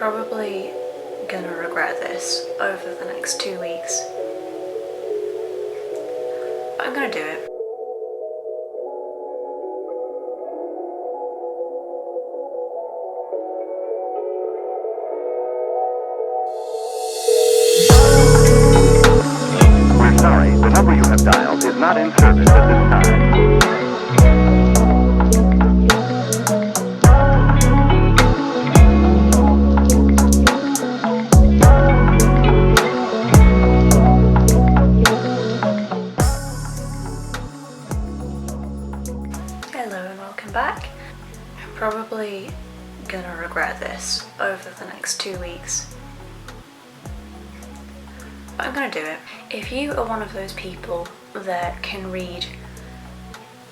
Probably gonna regret this over the next 2 weeks. But I'm gonna do it. We're sorry, the number you have dialed is not in service at this time. Hello and welcome back. I'm probably gonna regret this over the next 2 weeks. But I'm gonna do it. If you are one of those people that can read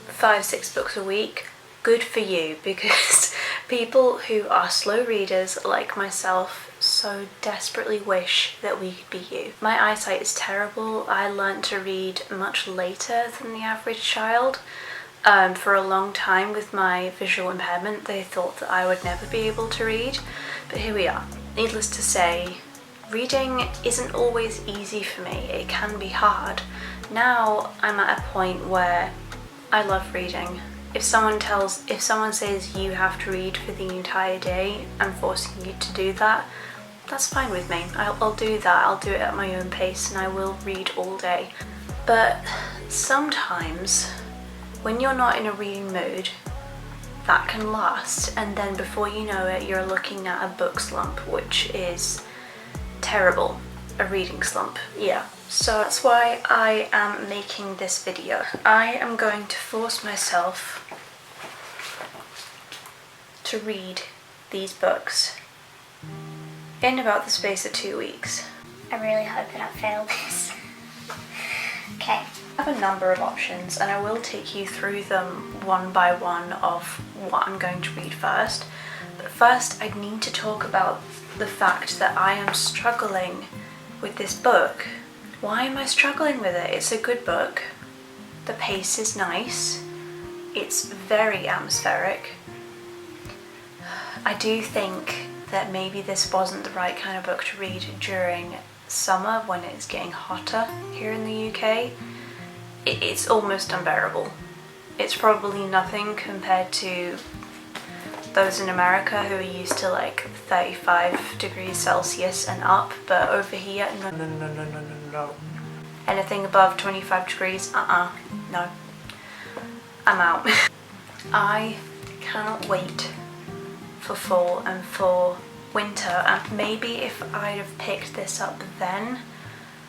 5-6 books a week, good for you, because people who are slow readers like myself so desperately wish that we could be you. My eyesight is terrible. I learnt to read much later than the average child. For a long time with my visual impairment, they thought that I would never be able to read, but here we are. Needless to say, reading isn't always easy for me. It can be hard. Now I'm at a point where I love reading. If someone says you have to read for the entire day and forcing you to do that, that's fine with me. I'll do that. I'll do it at my own pace and I will read all day. But sometimes when you're not in a reading mood, that can last, and then before you know it, you're looking at a book slump, which is terrible. A reading slump, yeah. So that's why I am making this video. I am going to force myself to read these books in about the space of 2 weeks. I really hope that I fail this. Okay. I have a number of options and I will take you through them one by one of what I'm going to read first. But first I need to talk about the fact that I am struggling with this book. Why am I struggling with it? It's a good book. The pace is nice. It's very atmospheric. I do think that maybe this wasn't the right kind of book to read during summer when it's getting hotter here in the UK. It's almost unbearable. It's probably nothing compared to those in America who are used to like 35 degrees Celsius and up, but over here, no. Anything above 25 degrees, no. I'm out. I cannot wait for fall and for winter, and maybe if I'd have picked this up then,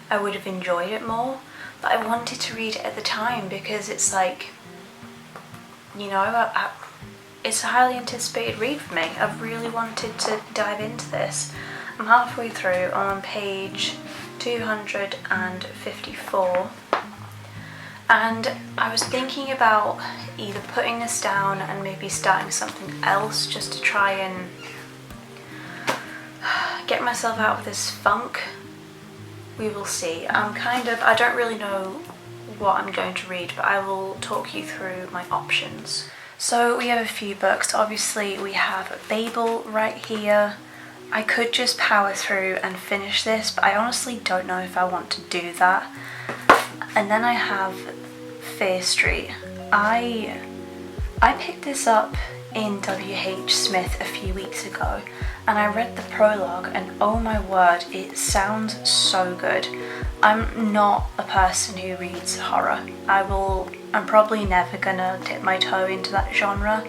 I would have enjoyed it more. But I wanted to read it at the time because it's like, you know, it's a highly anticipated read for me. I've really wanted to dive into this. I'm halfway through, I'm on page 254, and I was thinking about either putting this down and maybe starting something else just to try and get myself out of this funk. We will see. I don't really know what I'm going to read, but I will talk you through my options. So we have a few books. Obviously we have Babel right here. I could just power through and finish this, but I honestly don't know if I want to do that. And then I have Fear Street. I picked this up in W.H. Smith a few weeks ago, and I read the prologue and oh my word, it sounds so good. I'm not a person who reads horror. I'm probably never gonna dip my toe into that genre,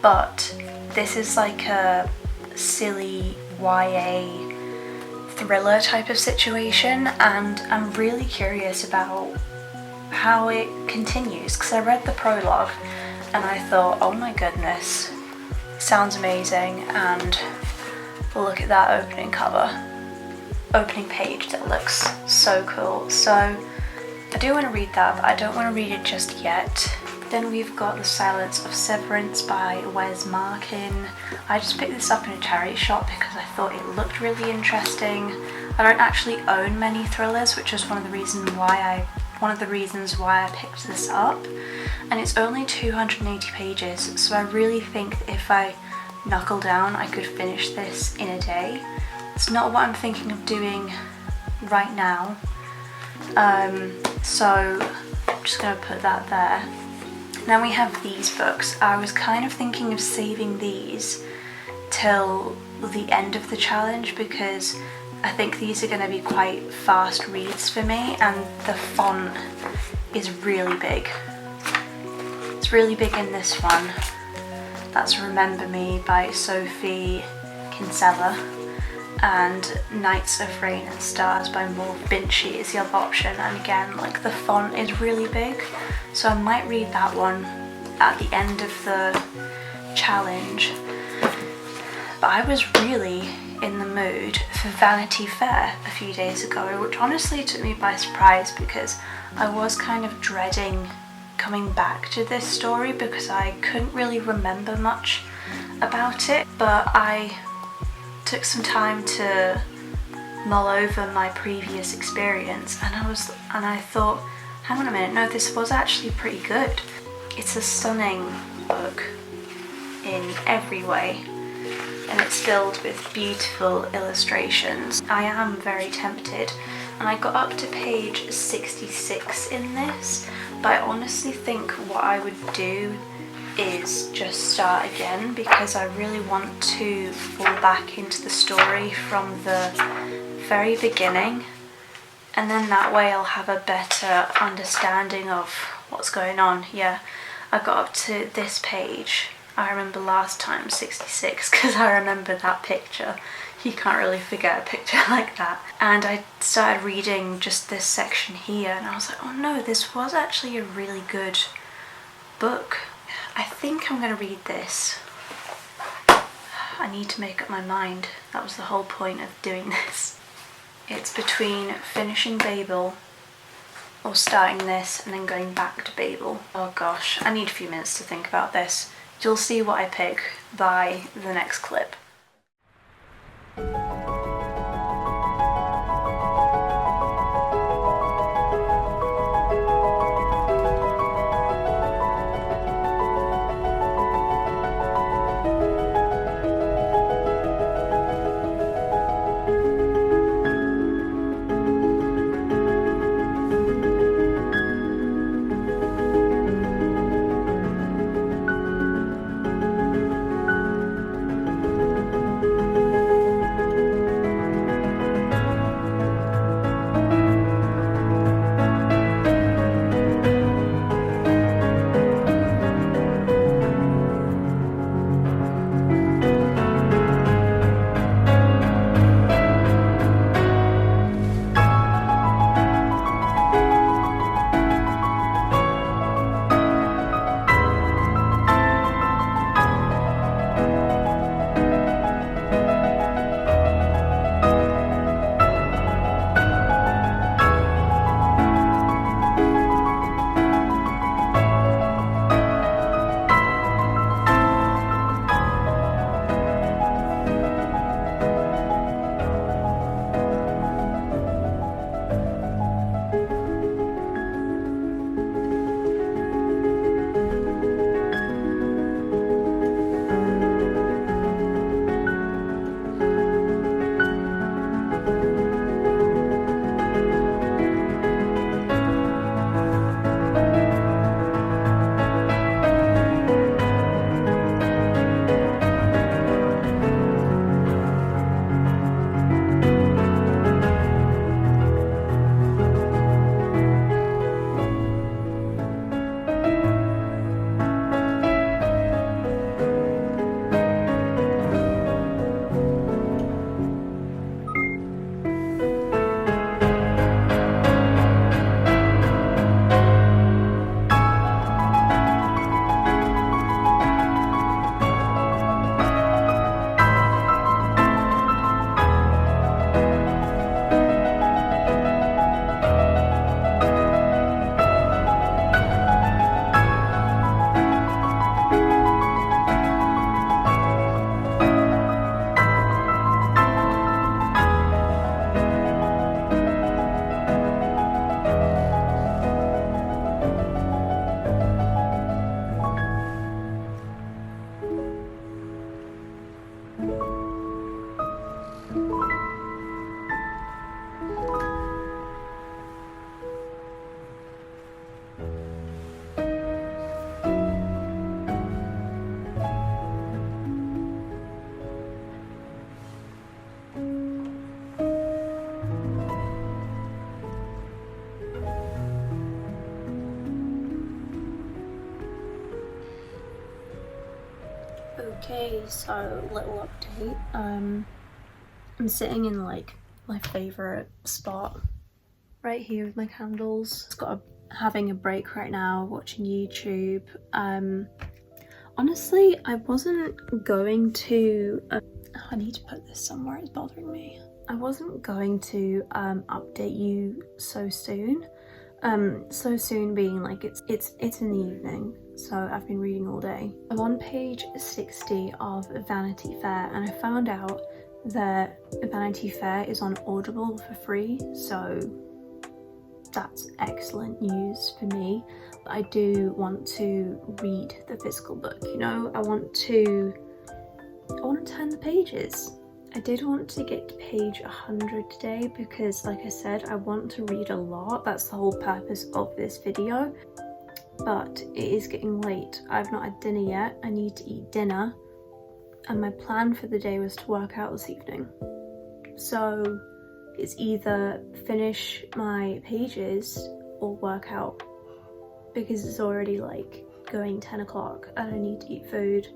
but this is like a silly YA thriller type of situation, and I'm really curious about how it continues because I read the prologue and I thought, oh my goodness, sounds amazing, and look at that opening page, that looks so cool. So I do want to read that, but I don't want to read it just yet. Then we've got The Silence of Severance by Wes Markin. I just picked this up in a charity shop because I thought it looked really interesting. I don't actually own many thrillers, which is one of the reasons why I picked this up. And it's only 280 pages, so I really think that if I knuckle down, I could finish this in a day. It's not what I'm thinking of doing right now. So I'm just gonna put that there. Then we have these books. I was kind of thinking of saving these till the end of the challenge because I think these are going to be quite fast reads for me, and the font is really big. It's really big in this one. That's Remember Me by Sophie Kinsella, and Nights of Rain and Stars by Maud Binchy is the other option, and again, like, the font is really big, so I might read that one at the end of the challenge. But I was really in the mood for Vanity Fair a few days ago, which honestly took me by surprise because I was kind of dreading coming back to this story because I couldn't really remember much about it, but I took some time to mull over my previous experience, and I thought, hang on a minute, no, this was actually pretty good. It's a stunning book in every way, and it's filled with beautiful illustrations. I am very tempted, and I got up to page 66 in this, but I honestly think what I would do is just start again because I really want to fall back into the story from the very beginning, and then that way I'll have a better understanding of what's going on. Yeah, I got up to this page. I remember last time 66 because I remember that picture. You can't really forget a picture like that. And I started reading just this section here and I was like, oh no, this was actually a really good book. I think I'm going to read this. I need to make up my mind. That was the whole point of doing this. It's between finishing Babel or starting this and then going back to Babel. Oh gosh, I need a few minutes to think about this. You'll see what I pick by the next clip. Okay, so little update. I'm sitting in like my favorite spot right here with my candles. Having a break right now, watching YouTube. Honestly, I wasn't going to I need to put this somewhere, it's bothering me. I wasn't going to update you so soon. So soon being like it's in the evening, so I've been reading all day. I'm on page 60 of Vanity Fair, and I found out that Vanity Fair is on Audible for free, so that's excellent news for me. But I do want to read the physical book, you know? I want to turn the pages. I did want to get to page 100 today because, like I said, I want to read a lot. That's the whole purpose of this video. But it is getting late. I've not had dinner yet. I need to eat dinner. And my plan for the day was to work out this evening. So it's either finish my pages or work out, because it's already like going 10 o'clock and I need to eat food.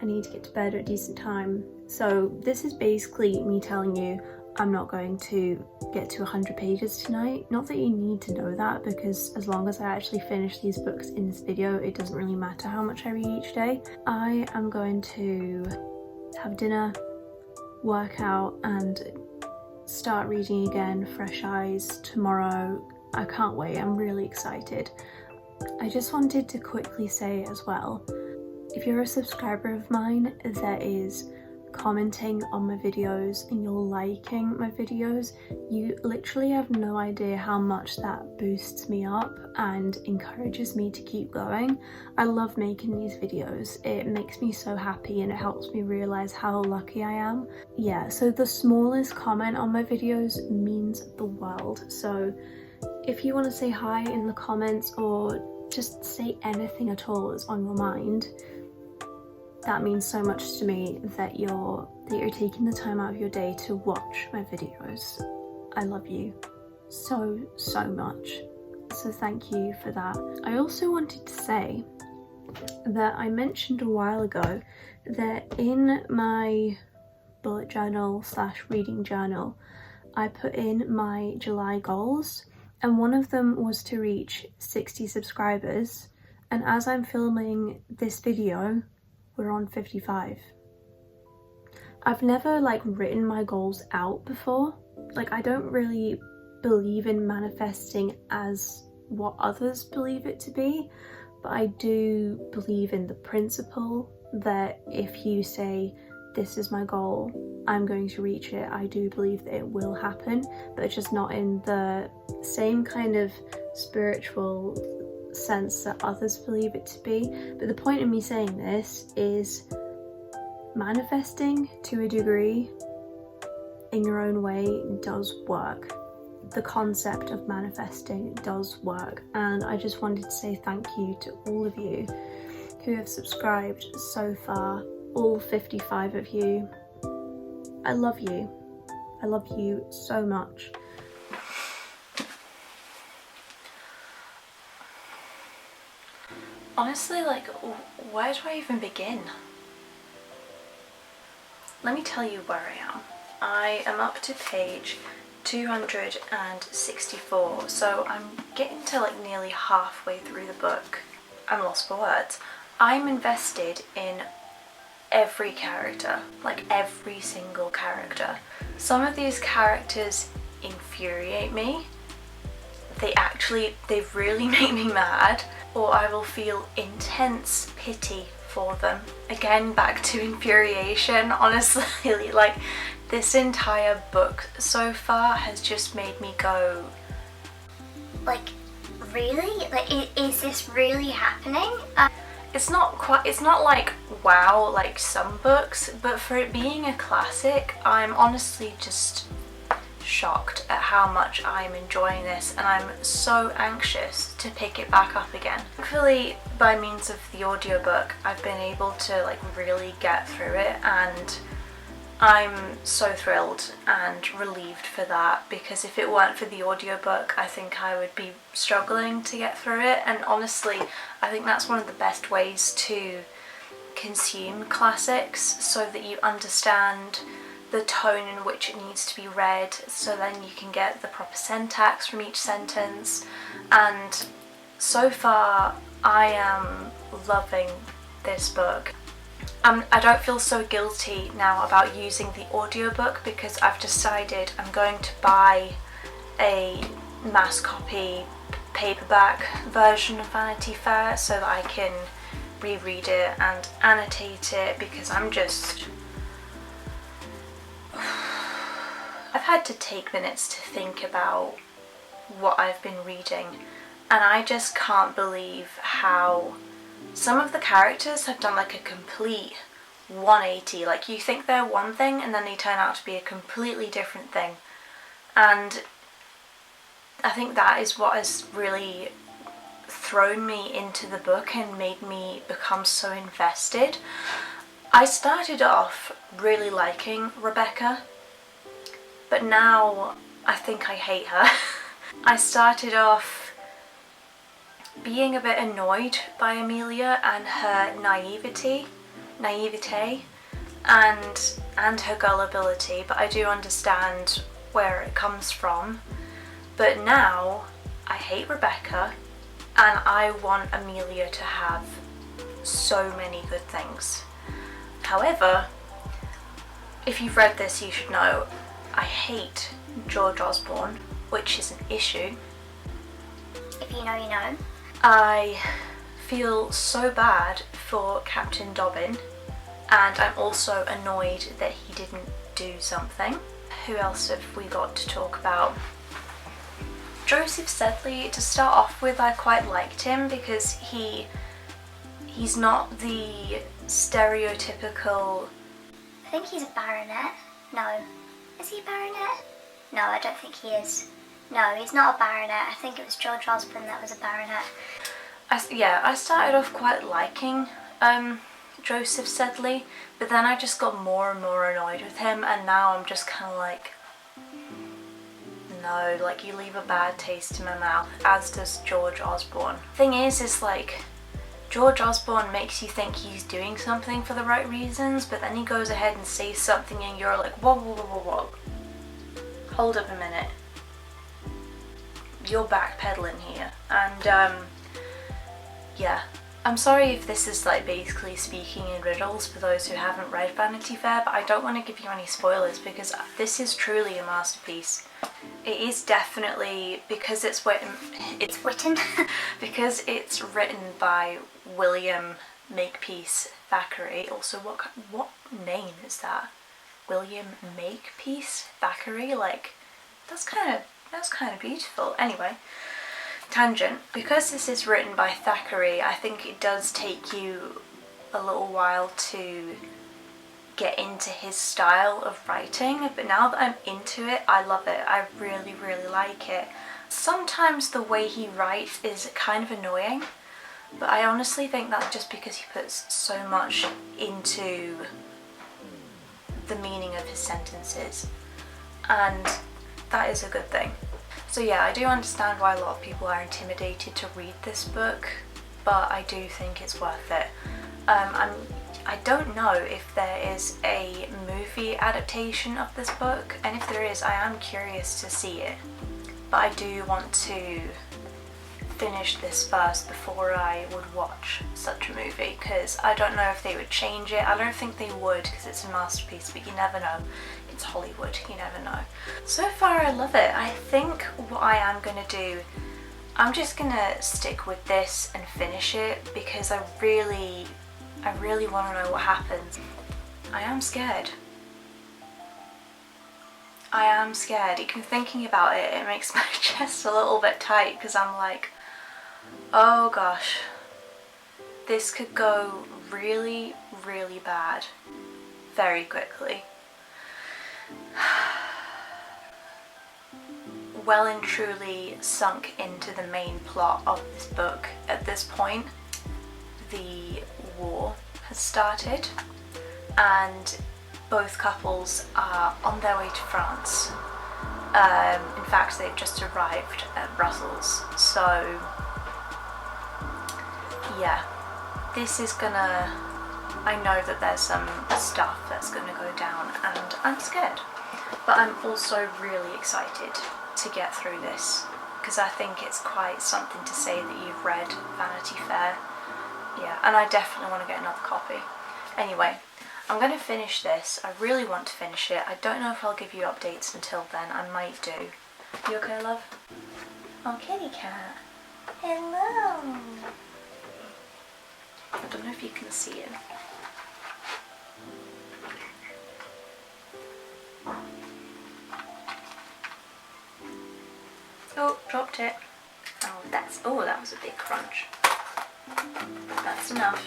I need to get to bed at a decent time. So this is basically me telling you I'm not going to get to 100 pages tonight. Not that you need to know that, because as long as I actually finish these books in this video, it doesn't really matter how much I read each day. I am going to have dinner, work out, and start reading again, fresh eyes, tomorrow. I can't wait, I'm really excited. I just wanted to quickly say as well, if you're a subscriber of mine that is commenting on my videos and you're liking my videos, you literally have no idea how much that boosts me up and encourages me to keep going. I love making these videos. It makes me so happy and it helps me realize how lucky I am. Yeah, so the smallest comment on my videos means the world. So if you want to say hi in the comments or just say anything at all that's on your mind, that means so much to me that you're taking the time out of your day to watch my videos. I love you so much. So thank you for that. I also wanted to say that I mentioned a while ago that in my bullet journal / reading journal, I put in my July goals, and one of them was to reach 60 subscribers. And as I'm filming this video, we're on 55. I've never like written my goals out before. Like, I don't really believe in manifesting as what others believe it to be, but I do believe in the principle that if you say, this is my goal, I'm going to reach it, I do believe that it will happen, but it's just not in the same kind of spiritual sense that others believe it to be. But the point of me saying this is manifesting to a degree in your own way does work. The concept of manifesting does work, and I just wanted to say thank you to all of you who have subscribed so far, all 55 of you. I love you. I love you so much. Honestly, like, where do I even begin? Let me tell you where I am. I am up to page 264, so I'm getting to like nearly halfway through the book. I'm lost for words. I'm invested in every character, like every single character. Some of these characters infuriate me. They really make me mad, or I will feel intense pity for them. Again, back to infuriation. Honestly, like, this entire book so far has just made me go, like, really? Like, is this really happening? it's not like wow like some books, but for it being a classic, I'm honestly just shocked at how much I'm enjoying this, and I'm so anxious to pick it back up again. Thankfully, by means of the audiobook, I've been able to like really get through it, and I'm so thrilled and relieved for that, because if it weren't for the audiobook, I think I would be struggling to get through it. And honestly, I think that's one of the best ways to consume classics so that you understand the tone in which it needs to be read, so then you can get the proper syntax from each sentence. And so far I am loving this book. I don't feel so guilty now about using the audiobook because I've decided I'm going to buy a mass copy paperback version of Vanity Fair so that I can reread it and annotate it, because I've had to take minutes to think about what I've been reading, and I just can't believe how some of the characters have done like a complete 180. Like, you think they're one thing and then they turn out to be a completely different thing. And I think that is what has really thrown me into the book and made me become so invested. I started off really liking Rebecca, but now I think I hate her. I started off being a bit annoyed by Amelia and her naivete and her gullibility, but I do understand where it comes from. But now I hate Rebecca and I want Amelia to have so many good things. However, if you've read this, you should know I hate George Osborne, which is an issue. If you know, you know. I feel so bad for Captain Dobbin, and I'm also annoyed that he didn't do something. Who else have we got to talk about? Joseph Sedley, to start off with, I quite liked him because he's not the stereotypical... I think he's a baronet. No. Is he a baronet? No, I don't think he is. No, he's not a baronet. I think it was George Osborne that was a baronet. I started off quite liking Joseph Sedley, but then I just got more and more annoyed with him, and now I'm just kind of like, no, like, you leave a bad taste in my mouth, as does George Osborne. Thing is like, George Osborne makes you think he's doing something for the right reasons, but then he goes ahead and says something and you're like, whoa, whoa, whoa, whoa, whoa. Hold up a minute. You're backpedaling here. And yeah, I'm sorry if this is like basically speaking in riddles for those who haven't read Vanity Fair, but I don't want to give you any spoilers because this is truly a masterpiece. It is definitely, because it's written because it's written by William Makepeace Thackeray. Also, what name is that? William Makepeace Thackeray? Like, that's kind of beautiful. Anyway, tangent. Because this is written by Thackeray, I think it does take you a little while to get into his style of writing, but now that I'm into it, I love it. I really, really like it. Sometimes the way he writes is kind of annoying, but I honestly think that's just because he puts so much into the meaning of his sentences, and that is a good thing. So yeah, I do understand why a lot of people are intimidated to read this book, but I do think it's worth it. I don't know if there is a movie adaptation of this book, and if there is, I am curious to see it. But I do want to finish this first before I would watch such a movie, because I don't know if they would change it. I don't think they would, because it's a masterpiece, but you never know. It's Hollywood, you never know. So far I love it. I think what I am going to do, I'm just going to stick with this and finish it, because I really want to know what happens. I am scared. I am scared. Even thinking about it, it makes my chest a little bit tight, because I'm like, oh gosh, this could go really, really bad very quickly. Well and truly sunk into the main plot of this book at this point. The war has started and both couples are on their way to France. In fact, they've just arrived at Brussels, so yeah, this is gonna I know that there's some stuff that's going to go down and I'm scared. But I'm also really excited to get through this because I think it's quite something to say that you've read Vanity Fair. Yeah, and I definitely want to get another copy. Anyway, I'm going to finish this. I really want to finish it. I don't know if I'll give you updates until then. I might do. You okay, love? Oh, kitty cat. Hello. I don't know if you can see him. Oh, dropped it. Oh, that was a big crunch. That's enough.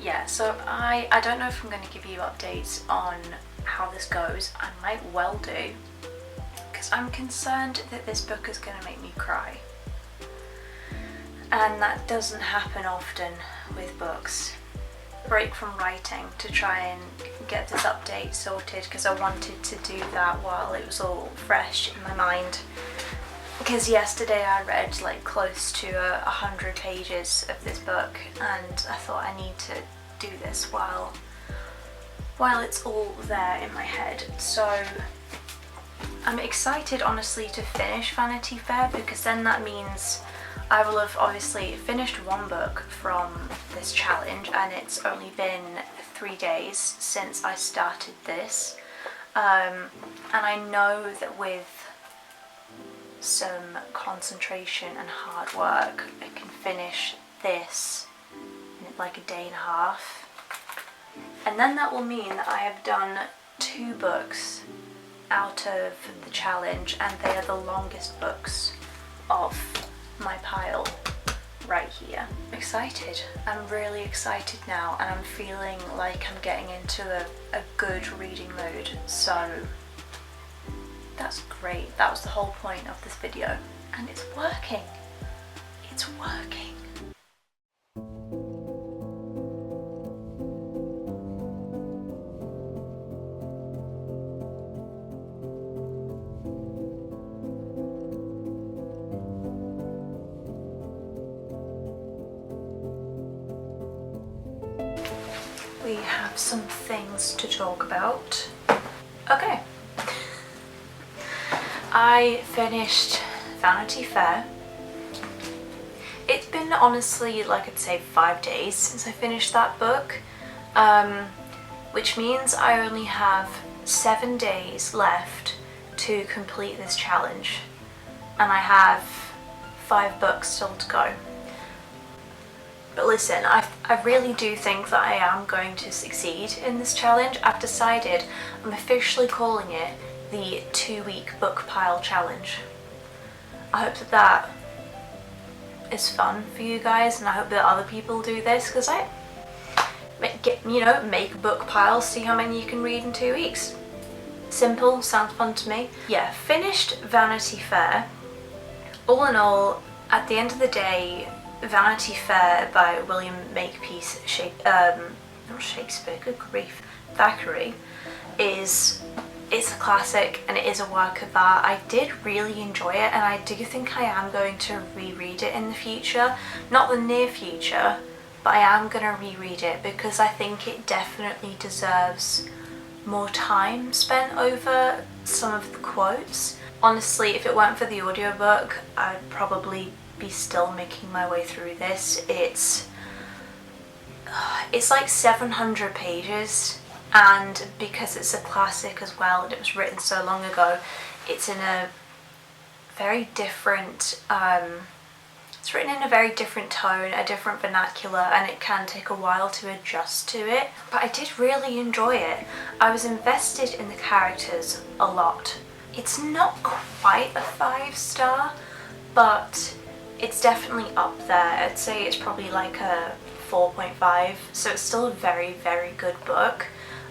Yeah, so I don't know if I'm going to give you updates on how this goes. I might well do, because I'm concerned that this book is going to make me cry. And that doesn't happen often with books. Break from writing to try and get this update sorted because I wanted to do that while it was all fresh in my mind. Because yesterday I read like close to 100 pages of this book and I thought I need to do this while it's all there in my head. So I'm excited honestly to finish Vanity Fair because then that means I will have obviously finished one book from this challenge and it's only been 3 days since I started this. And I know that with some concentration and hard work I can finish this in like a day and a half. And then that will mean that I have done 2 books out of the challenge and they are the longest books of my pile right here. Excited. I'm really excited now and I'm feeling like I'm getting into a good reading mood, so that's great. That was the whole point of this video and it's working. It's working. We have some things to talk about. Okay. I finished Vanity Fair. It's been honestly, like I'd say 5 days since I finished that book, which means I only have 7 days left to complete this challenge. And I have 5 books still to go. But listen, I really do think that I am going to succeed in this challenge. I've decided I'm officially calling it the 2-week book pile challenge. I hope that is fun for you guys and I hope that other people do this because make a book pile, see how many you can read in 2 weeks. Simple, sounds fun to me. Yeah, finished Vanity Fair. All in all, at the end of the day, Vanity Fair by William Makepeace not Shakespeare, good grief, Thackeray it's a classic and it is a work of art. I did really enjoy it and I do think I am going to reread it in the future. Not the near future, but I am going to reread it because I think it definitely deserves more time spent over some of the quotes. Honestly, if it weren't for the audiobook, I'd probably be still making my way through this. It's like 700 pages and because it's a classic as well and it was written so long ago, it's in a very different it's written in a very different tone, a different vernacular, and it can take a while to adjust to it, but I did really enjoy it. I was invested in the characters a lot. It's not quite a 5-star, but it's definitely up there. I'd say it's probably like a 4.5, so it's still a very, very good book.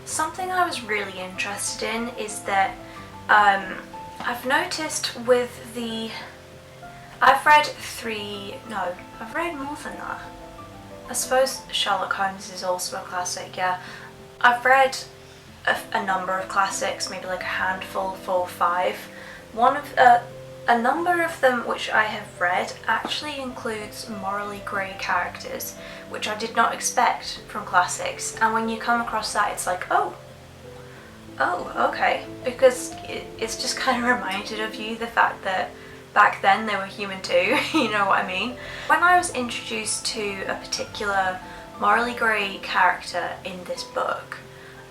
Something I was really interested in is that I've noticed with the... I've read more than that. I suppose Sherlock Holmes is also a classic, yeah. I've read a number of classics, maybe like a handful, 4 or 5. A number of them which I have read actually includes morally grey characters, which I did not expect from classics, and when you come across that it's like, oh, okay, because it's just kind of reminded of you the fact that back then they were human too, you know what I mean? When I was introduced to a particular morally grey character in this book,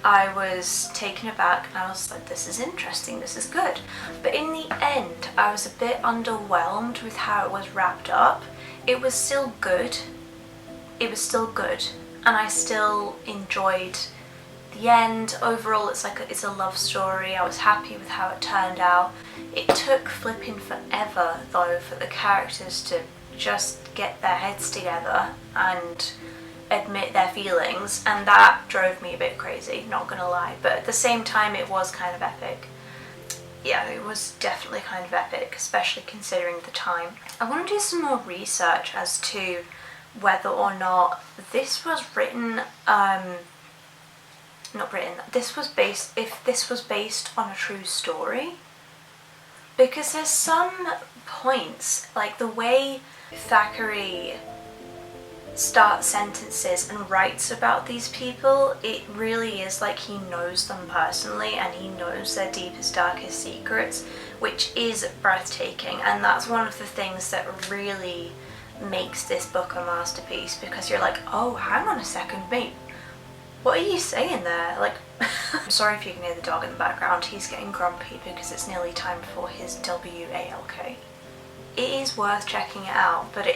I was taken aback and I was like, this is interesting, this is good. But in the end, I was a bit underwhelmed with how it was wrapped up. It was still good. And I still enjoyed the end. Overall, it's a love story. I was happy with how it turned out. It took flipping forever though for the characters to just get their heads together and admit their feelings, and that drove me a bit crazy, not gonna lie, but at the same time it was kind of epic. Yeah, it was definitely kind of epic, especially considering the time. I want to do some more research as to whether or not this was written, if this was based on a true story, because there's some points, like the way Thackeray starts sentences and writes about these people, it really is like he knows them personally and he knows their deepest, darkest secrets, which is breathtaking. And that's one of the things that really makes this book a masterpiece, because you're like, oh, hang on a second, mate, what are you saying there? Like, I'm sorry if you can hear the dog in the background, he's getting grumpy because it's nearly time for his WALK. It is worth checking it out, but I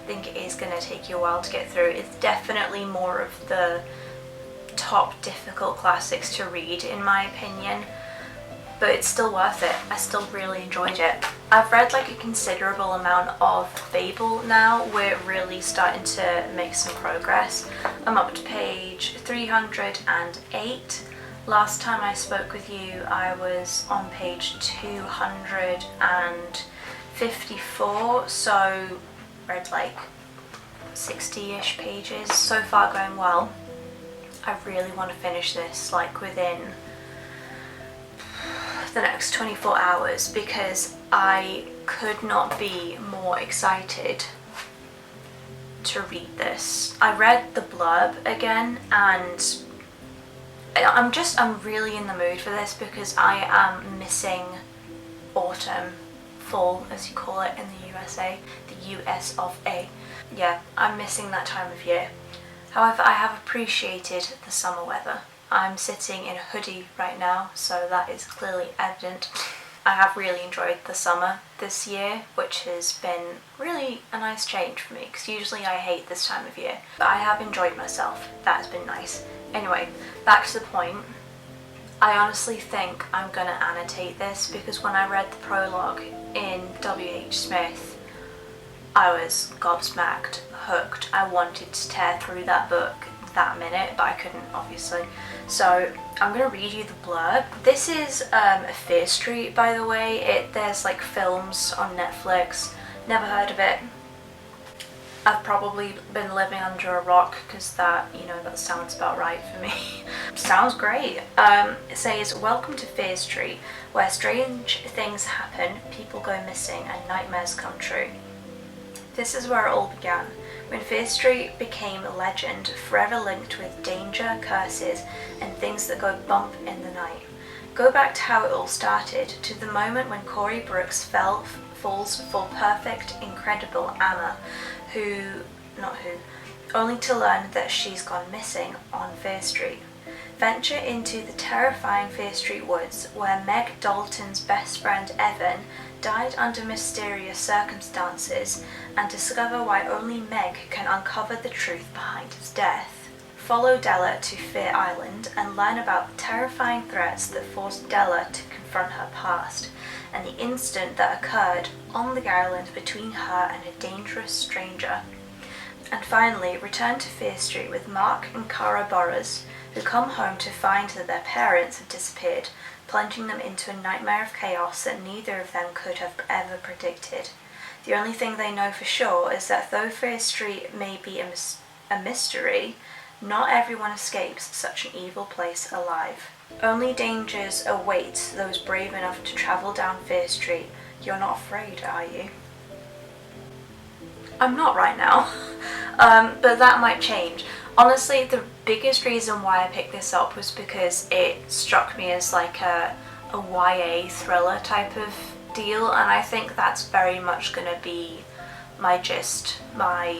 think it is gonna take you a while to get through. It's definitely more of the top difficult classics to read in my opinion, but it's still worth it. I still really enjoyed it. I've read like a considerable amount of Babel now. We're really starting to make some progress. I'm up to page 308. Last time I spoke with you, I was on page 254, so read like 60-ish pages. So far going well. I really want to finish this like within the next 24 hours, because I could not be more excited to read this. I read the blurb again and I'm really in the mood for this, because I am missing autumn, fall as you call it in the USA, the US of A. Yeah, I'm missing that time of year. However, I have appreciated the summer weather. I'm sitting in a hoodie right now, so that is clearly evident. I have really enjoyed the summer this year, which has been really a nice change for me, because usually I hate this time of year. But I have enjoyed myself. That has been nice. Anyway, back to the point. I honestly think I'm gonna annotate this, because when I read the prologue in W.H. Smith, I was gobsmacked, hooked. I wanted to tear through that book that minute, but I couldn't, obviously. So I'm gonna read you the blurb. This is Fear Street, by the way. There's like films on Netflix. Never heard of it. I've probably been living under a rock, because that sounds about right for me. Sounds great. It says, welcome to Fear Street, where strange things happen, people go missing, and nightmares come true. This is where it all began, when Fear Street became a legend, forever linked with danger, curses, and things that go bump in the night. Go back to how it all started, to the moment when Corey Brooks falls for perfect, incredible Anna, only to learn that she's gone missing on Fear Street. Venture into the terrifying Fear Street woods, where Meg Dalton's best friend Evan died under mysterious circumstances, and discover why only Meg can uncover the truth behind his death. Follow Della to Fear Island and learn about the terrifying threats that forced Della to confront her past, and the incident that occurred on the island between her and a dangerous stranger. And finally, return to Fear Street with Mark and Cara Burrows, who come home to find that their parents have disappeared, plunging them into a nightmare of chaos that neither of them could have ever predicted. The only thing they know for sure is that though Fear Street may be a mystery, not everyone escapes such an evil place alive. Only dangers await those brave enough to travel down Fear Street, You're not afraid, are you? I'm not right now, but that might change. Honestly, the biggest reason why I picked this up was because it struck me as like a YA thriller type of deal, and I think that's very much going to be my gist, my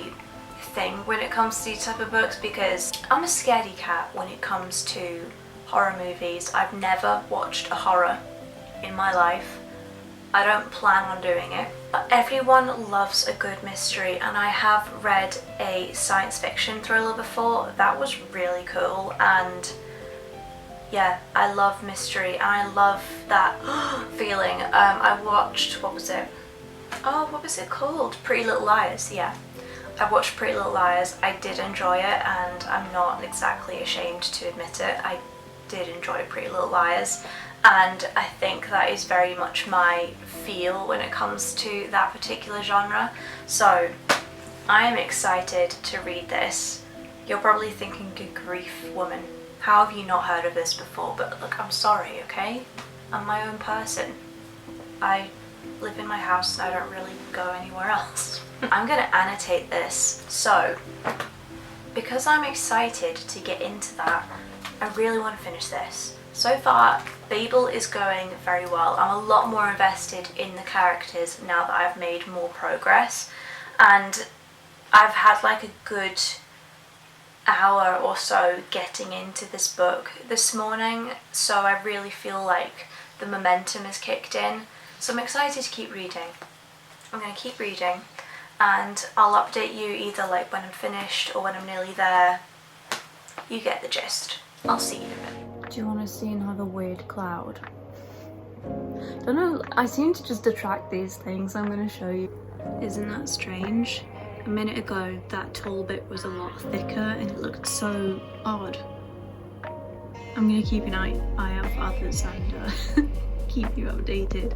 thing when it comes to these type of books, because I'm a scaredy cat when it comes to horror movies. I've never watched a horror in my life. I don't plan on doing it. But everyone loves a good mystery, and I have read a science fiction thriller before. That was really cool, and yeah, I love mystery and I love that feeling. I watched, what was it? Oh, what was it called? Pretty Little Liars, yeah. I watched Pretty Little Liars. I did enjoy it, and I'm not exactly ashamed to admit it. I did enjoy Pretty Little Liars, and I think that is very much my feel when it comes to that particular genre. So I am excited to read this. You're probably thinking, good grief, woman, how have you not heard of this before? But look, I'm sorry, okay? I'm my own person. I live in my house and I don't really go anywhere else. I'm gonna annotate this. So, because I'm excited to get into that, I really want to finish this. So far, Babel is going very well. I'm a lot more invested in the characters now that I've made more progress, and I've had like a good hour or so getting into this book this morning, so I really feel like the momentum has kicked in. So I'm excited to keep reading. I'm going to keep reading, and I'll update you either like when I'm finished or when I'm nearly there. You get the gist. I'll see you in a bit. Do you want to see another weird cloud? Don't know, I seem to just attract these things. I'm going to show you. Isn't that strange? A minute ago, that tall bit was a lot thicker and it looked so odd. I'm going to keep an eye out for others and keep you updated.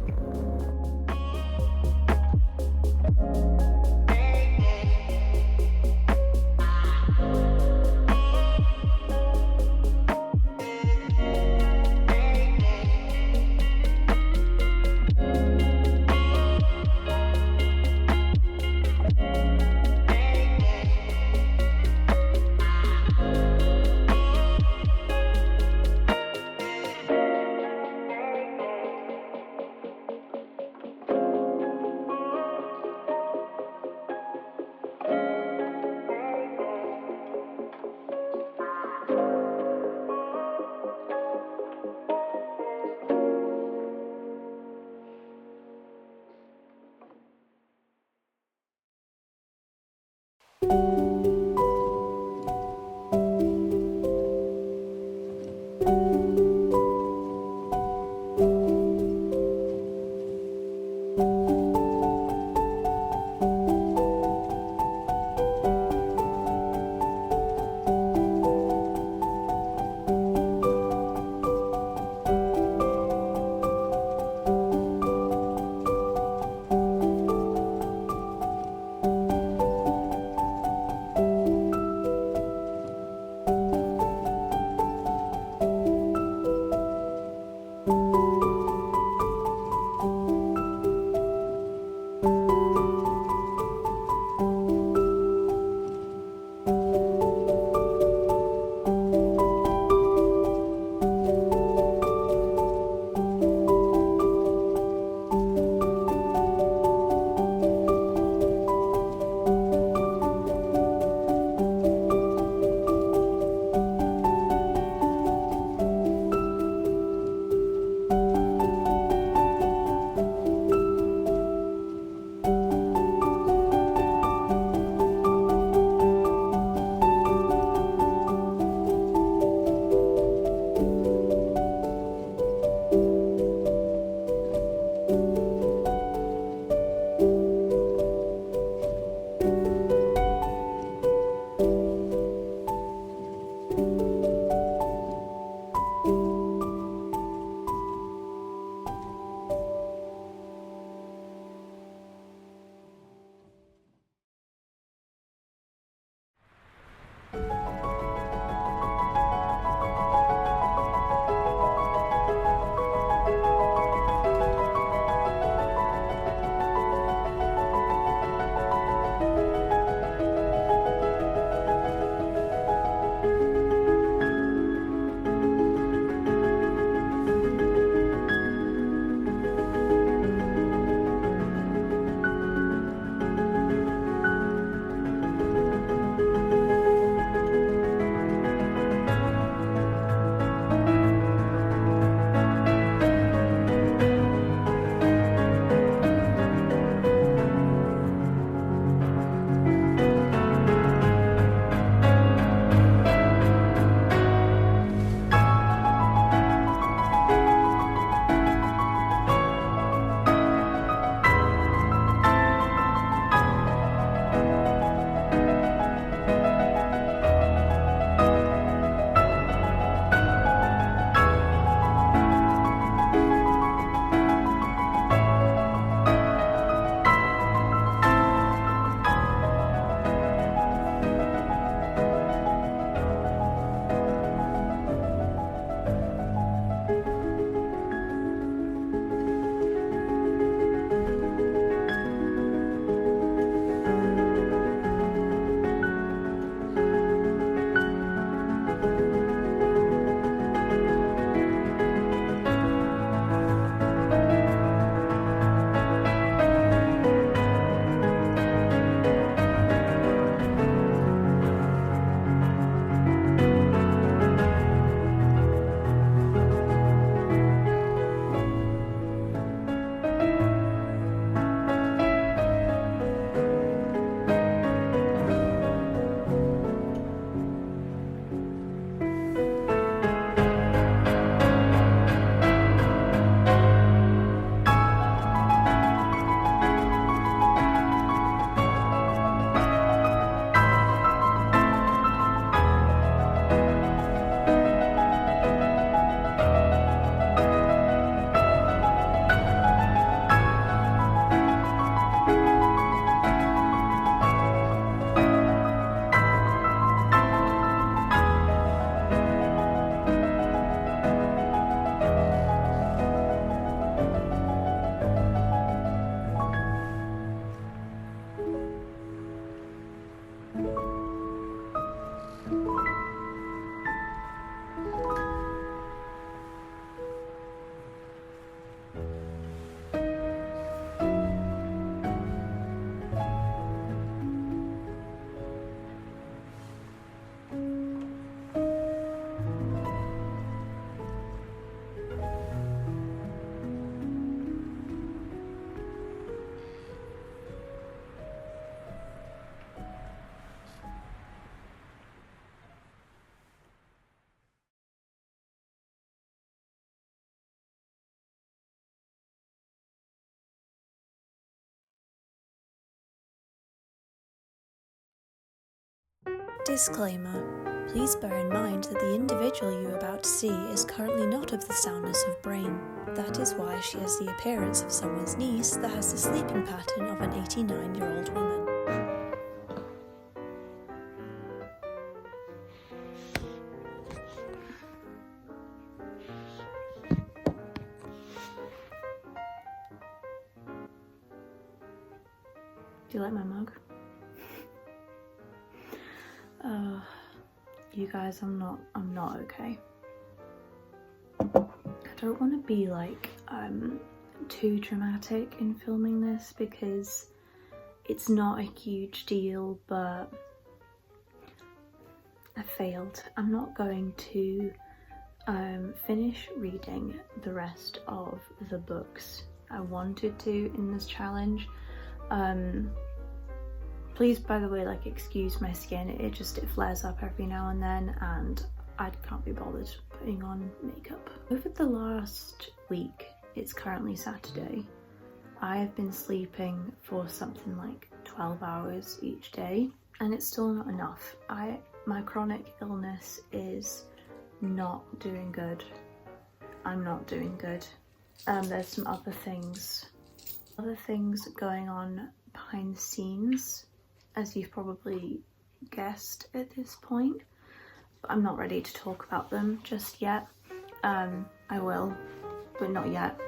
Disclaimer. Please bear in mind that the individual you are about to see is currently not of the soundness of brain. That is why she has the appearance of someone's niece that has the sleeping pattern of an 89-year-old woman. Do you like my mug? You guys, I'm not okay. I don't want to be like too dramatic in filming this because it's not a huge deal, but I failed. I'm not going to finish reading the rest of the books I wanted to in this challenge. Please, by the way, like, excuse my skin, it flares up every now and then and I can't be bothered putting on makeup. Over the last week, it's currently Saturday, I have been sleeping for something like 12 hours each day and it's still not enough. My chronic illness is not doing good. I'm not doing good. There's some other things going on behind the scenes, as you've probably guessed at this point, but I'm not ready to talk about them just yet. I will, but not yet.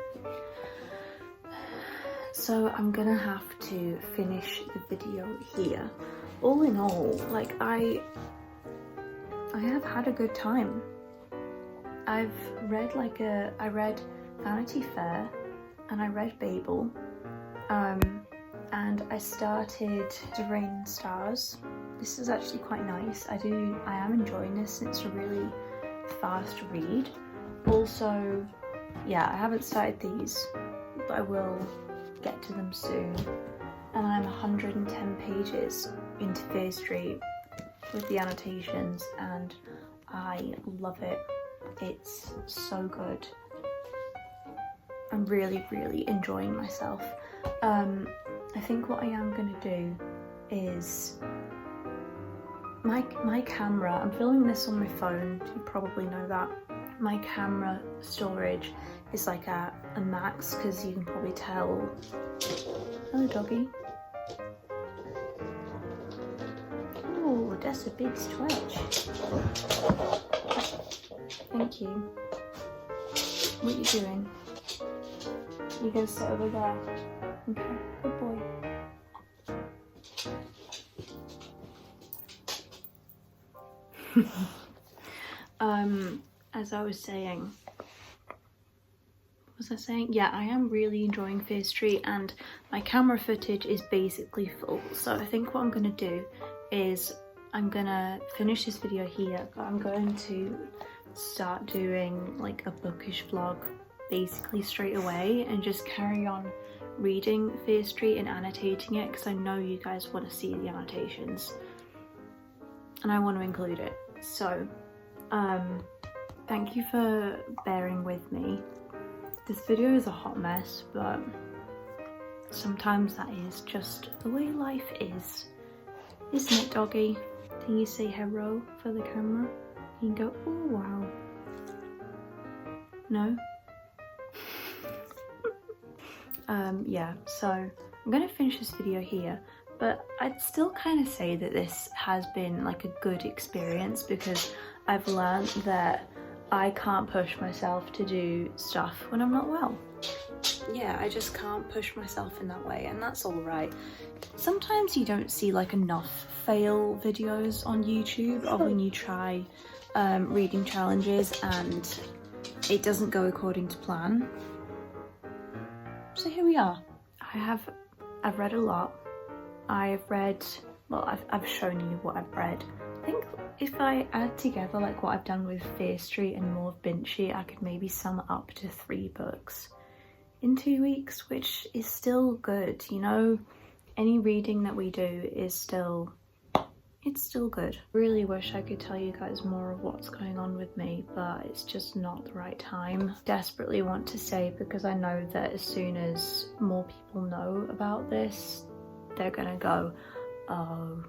So I'm gonna have to finish the video here. All in all, like, I have had a good time. I read Vanity Fair and I read Babel. And I started The Rain Stars. This is actually quite nice. I am enjoying this and it's a really fast read. Also, yeah, I haven't started these, but I will get to them soon. And I'm 110 pages into Fear Street with the annotations and I love it. It's so good. I'm really, really enjoying myself. I think what I am going to do is my camera, I'm filming this on my phone, you probably know that. My camera storage is like a max because you can probably tell. Hello doggy. Oh, that's a big stretch. Thank you. What are you doing? You gonna sit over there? Okay, good boy. As I was saying, what was I saying? Yeah, I am really enjoying Fear Street and my camera footage is basically full. So I think what I'm gonna do is I'm gonna finish this video here, but I'm going to start doing like a bookish vlog basically straight away and just carry on reading Fear Street and annotating it because I know you guys want to see the annotations and I want to include it. So thank you for bearing with me. This video is a hot mess, but sometimes that is just the way life is, isn't it doggy? Can you say hello for the camera? You can go, oh wow. No? Yeah, so I'm gonna finish this video here, but I'd still kind of say that this has been like a good experience because I've learned that I can't push myself to do stuff when I'm not well. Yeah, I just can't push myself in that way, and that's all right. Sometimes you don't see like enough fail videos on YouTube of when you try reading challenges and it doesn't go according to plan. So here we are. I've read a lot. I've shown you what I've read. I think if I add together like what I've done with Fear Street and more of Binchy, I could maybe sum up to 3 books in 2 weeks, which is still good. You know, any reading that we do is still good. Really wish I could tell you guys more of what's going on with me, but it's just not the right time. Desperately want to say, because I know that as soon as more people know about this, they're gonna go, oh,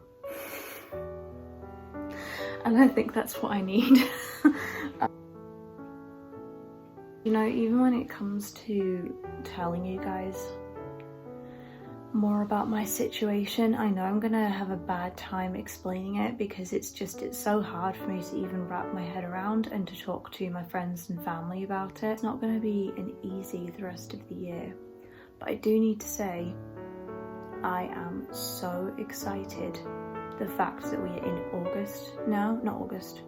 and I think that's what I need. You know, even when it comes to telling you guys more about my situation, I know I'm gonna have a bad time explaining it because it's so hard for me to even wrap my head around and to talk to my friends and family about it. It's not gonna be an easy the rest of the year, but I do need to say I am so excited. The fact that we are in August now, not August,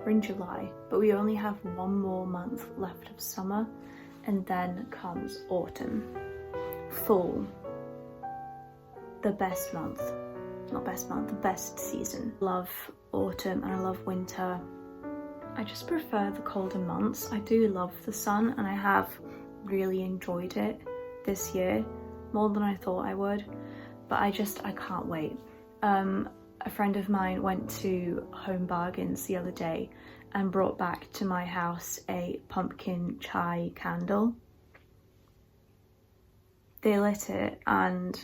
we're in July, but we only have one more month left of summer, and then comes autumn, fall, the best month, not best month, the best season. I love autumn and I love winter. I just prefer the colder months. I do love the sun and I have really enjoyed it this year, more than I thought I would, but I can't wait. A friend of mine went to Home Bargains the other day and brought back to my house a pumpkin chai candle. They lit it and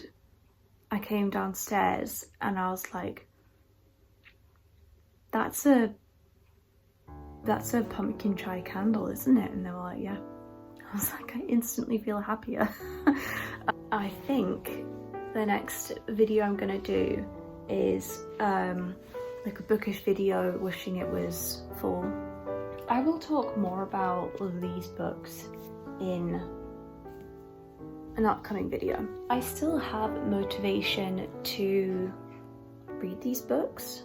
I came downstairs and I was like, that's a pumpkin chai candle, isn't it? And they were like, yeah. I was like, I instantly feel happier. I think the next video I'm gonna do is like a bookish video wishing it was fall. I will talk more about these books in an upcoming video. I still have motivation to read these books,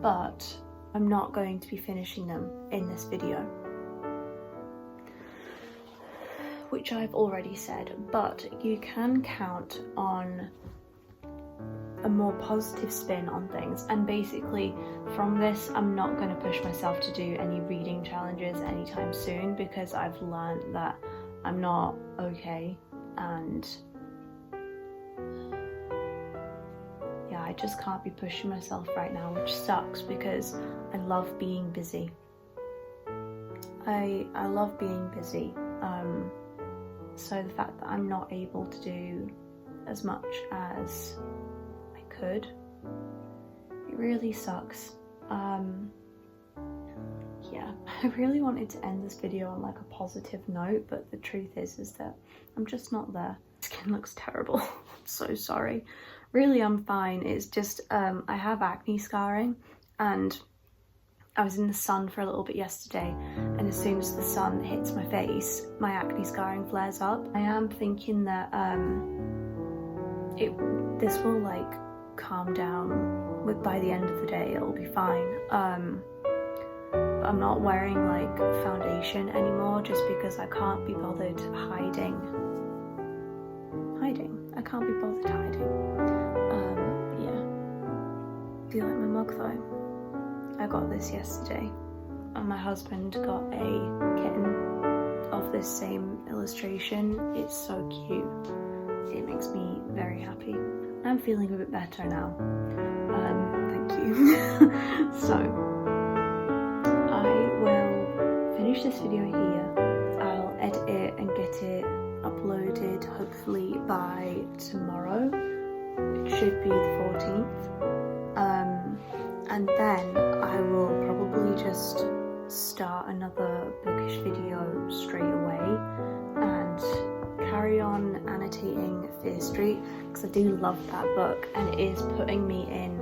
but I'm not going to be finishing them in this video, which I've already said, but you can count on a more positive spin on things. And basically from this, I'm not going to push myself to do any reading challenges anytime soon because I've learned that I'm not okay, and yeah, I just can't be pushing myself right now, which sucks because I love being busy. I love being busy, so the fact that I'm not able to do as much as I could, it really sucks. Yeah, I really wanted to end this video on like a positive note, but the truth is that I'm just not there. Skin looks terrible. I'm so sorry. Really, I'm fine. It's just I have acne scarring, and I was in the sun for a little bit yesterday, and as soon as the sun hits my face, my acne scarring flares up. I am thinking that this will like calm down by the end of the day. It'll be fine. I'm not wearing like foundation anymore just because I can't be bothered hiding. I can't be bothered hiding. Yeah. Do you like my mug though? I got this yesterday, and my husband got a kitten of this same illustration. It's so cute. It makes me very happy. I'm feeling a bit better now. Thank you. So I will finish this video here. I'll edit it and get it uploaded hopefully by tomorrow. It should be the 14th. And then I will probably just start another bookish video straight away and carry on annotating Fear Street because I do love that book and it is putting me in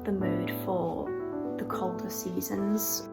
the mood for the colder seasons.